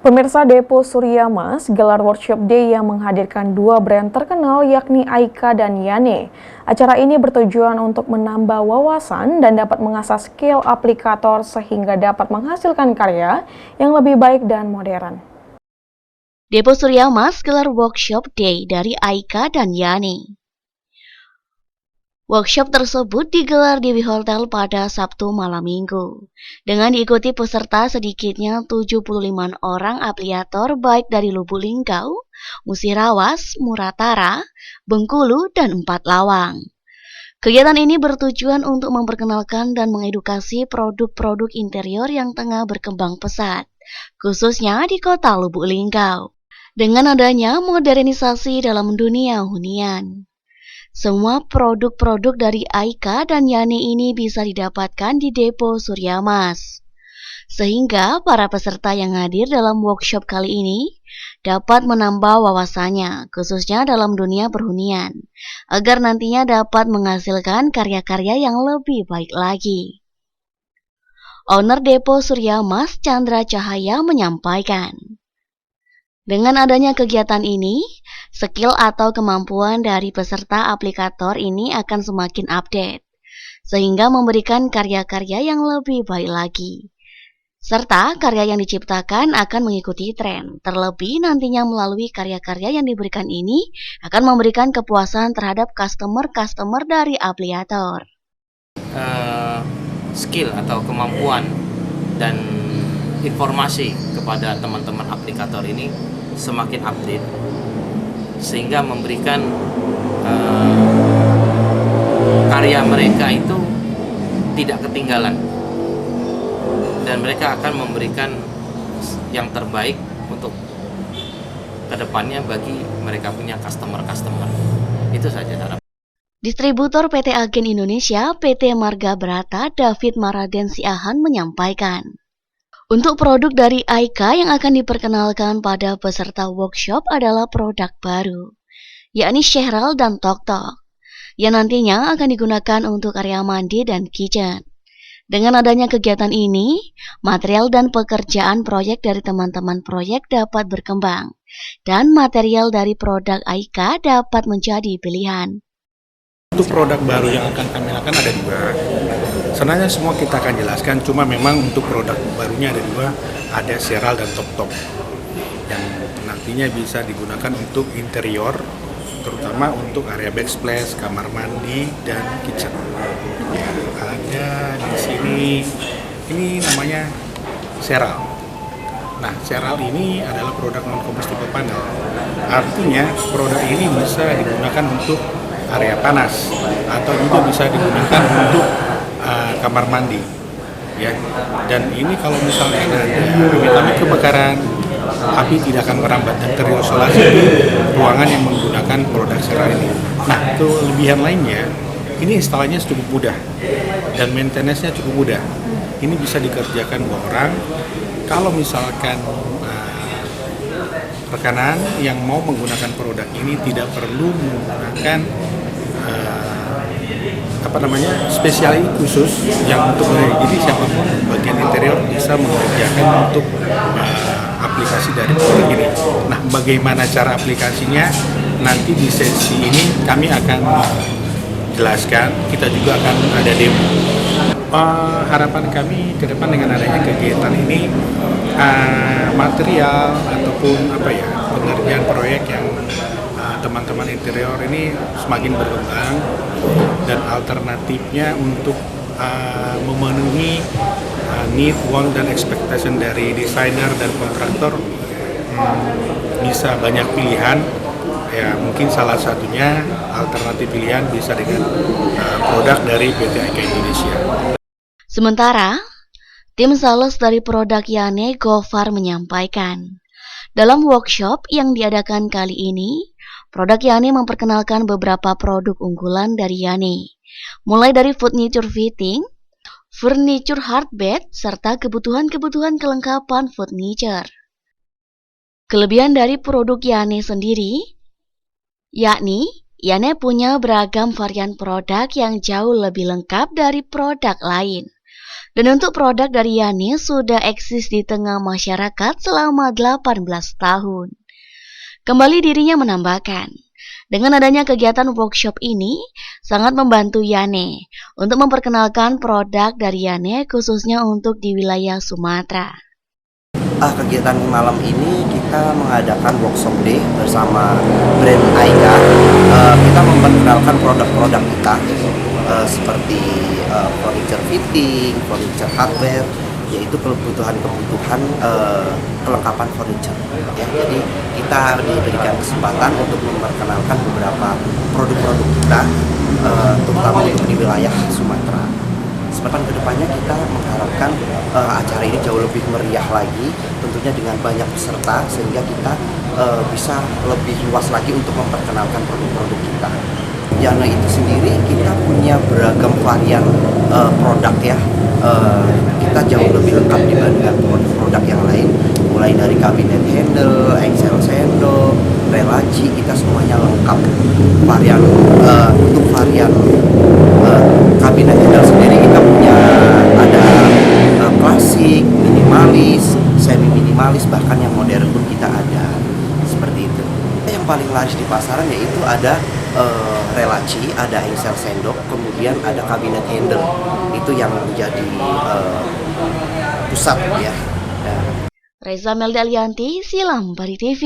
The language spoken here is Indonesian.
Pemirsa Depo Surya Mas gelar workshop day yang menghadirkan dua brand terkenal yakni Aika dan Yane. Acara ini bertujuan untuk menambah wawasan dan dapat mengasah skill aplikator sehingga dapat menghasilkan karya yang lebih baik dan modern. Depo Surya Mas gelar workshop day dari Aika dan Yane. Workshop tersebut digelar di Hotel pada Sabtu malam minggu, dengan diikuti peserta sedikitnya 75 orang apliator baik dari Lubuk Linggau, Musirawas, Muratara, Bengkulu, dan Empat Lawang. Kegiatan ini bertujuan untuk memperkenalkan dan mengedukasi produk-produk interior yang tengah berkembang pesat, khususnya di kota Lubuk Linggau, dengan adanya modernisasi dalam dunia hunian. Semua produk-produk dari Aika dan Yane ini bisa didapatkan di Depo Surya Mas. Sehingga para peserta yang hadir dalam workshop kali ini dapat menambah wawasannya, khususnya dalam dunia perhunian, agar nantinya dapat menghasilkan karya-karya yang lebih baik lagi. Owner Depo Surya Mas, Chandra Cahaya, menyampaikan, dengan adanya kegiatan ini, skill atau kemampuan dari peserta aplikator ini akan semakin update, sehingga memberikan karya-karya yang lebih baik lagi. Serta karya yang diciptakan akan mengikuti tren, terlebih nantinya melalui karya-karya yang diberikan ini akan memberikan kepuasan terhadap customer-customer dari aplikator. Skill atau kemampuan dan informasi kepada teman-teman aplikator ini semakin update, sehingga memberikan karya mereka itu tidak ketinggalan, dan mereka akan memberikan yang terbaik untuk kedepannya bagi mereka punya customer. Itu saja harapan. Distributor PT Agen Indonesia PT Marga Brata David Maraden Siahan menyampaikan, untuk produk dari Aika yang akan diperkenalkan pada peserta workshop adalah produk baru, yakni Syehral dan Tok Tok, yang nantinya akan digunakan untuk area mandi dan kitchen. Dengan adanya kegiatan ini, material dan pekerjaan proyek dari teman-teman proyek dapat berkembang, dan material dari produk Aika dapat menjadi pilihan. Untuk produk baru yang akan kami lakukan ada dua. Sebenarnya semua kita akan jelaskan, cuma memang untuk produk barunya ada dua, ada Syehral dan Tok Tok, yang nantinya bisa digunakan untuk interior, terutama untuk area backsplash, kamar mandi, dan kitchen. Ada di sini, ini namanya Syehral. Nah, Syehral ini adalah produk non-combustible panel. Artinya produk ini bisa digunakan untuk area panas atau juga bisa digunakan untuk kamar mandi, ya. Dan ini kalau misalnya ada amit-amit kebakaran, api tidak akan merambat dan terisolasi di ruangan yang menggunakan produk Syehral ini. Nah, kelebihan lainnya, ini instalasinya cukup mudah dan maintenance-nya cukup mudah. Ini bisa dikerjakan 2 orang. Kalau misalkan rekanan yang mau menggunakan produk ini tidak perlu menggunakan spesialis khusus yang untuk jadi siapapun bagian interior bisa mengerjakan untuk aplikasi dari produk ini. Nah, bagaimana cara aplikasinya nanti di sesi ini kami akan jelaskan. Kita juga akan ada demo. Harapan kami ke depan dengan adanya kegiatan ini, material ataupun pengerjaan proyek yang teman-teman interior ini semakin berkembang, dan alternatifnya untuk memenuhi need, want, dan expectation dari desainer dan kontraktor bisa banyak pilihan. Ya, mungkin salah satunya alternatif pilihan bisa dengan produk dari PT Aika Indonesia. Sementara, tim sales dari produk Yane Gofar menyampaikan, dalam workshop yang diadakan kali ini, produk Yane memperkenalkan beberapa produk unggulan dari Yane, mulai dari furniture fitting, furniture hardbed, serta kebutuhan-kebutuhan kelengkapan furniture. Kelebihan dari produk Yane sendiri, yakni Yane punya beragam varian produk yang jauh lebih lengkap dari produk lain. Dan untuk produk dari Yani sudah eksis di tengah masyarakat selama 18 tahun. Kembali dirinya menambahkan, dengan adanya kegiatan workshop ini sangat membantu Yani untuk memperkenalkan produk dari Yani khususnya untuk di wilayah Sumatera. Kegiatan malam ini kita mengadakan workshop day bersama brand Aika. Kita memperkenalkan produk-produk kita seperti furniture fitting, furniture hardware, yaitu kebutuhan-kebutuhan kelengkapan furniture. Ya, jadi kita diberikan kesempatan untuk memperkenalkan beberapa produk-produk kita, terutama untuk di wilayah Sumatera. Kedepannya kita mengharapkan acara ini jauh lebih meriah lagi, tentunya dengan banyak peserta, sehingga kita bisa lebih luas lagi untuk memperkenalkan produk-produk kita. Yana itu sendiri kita punya beragam varian produk ya. Kita jauh lebih lengkap dibandingkan produk-produk yang lain, mulai dari kabinet handle, engsel sendok, relaci, kita semuanya lengkap. Untuk varian kabinet handle sendiri kita punya ada klasik, minimalis, semi minimalis, bahkan yang modern pun kita ada, seperti itu. Yang paling laris di pasaran yaitu ada relaci, ada engsel sendok, kemudian ada kabinet handle. Itu yang menjadi pusat ya. Reza Meldalianti, Silam Bari TV.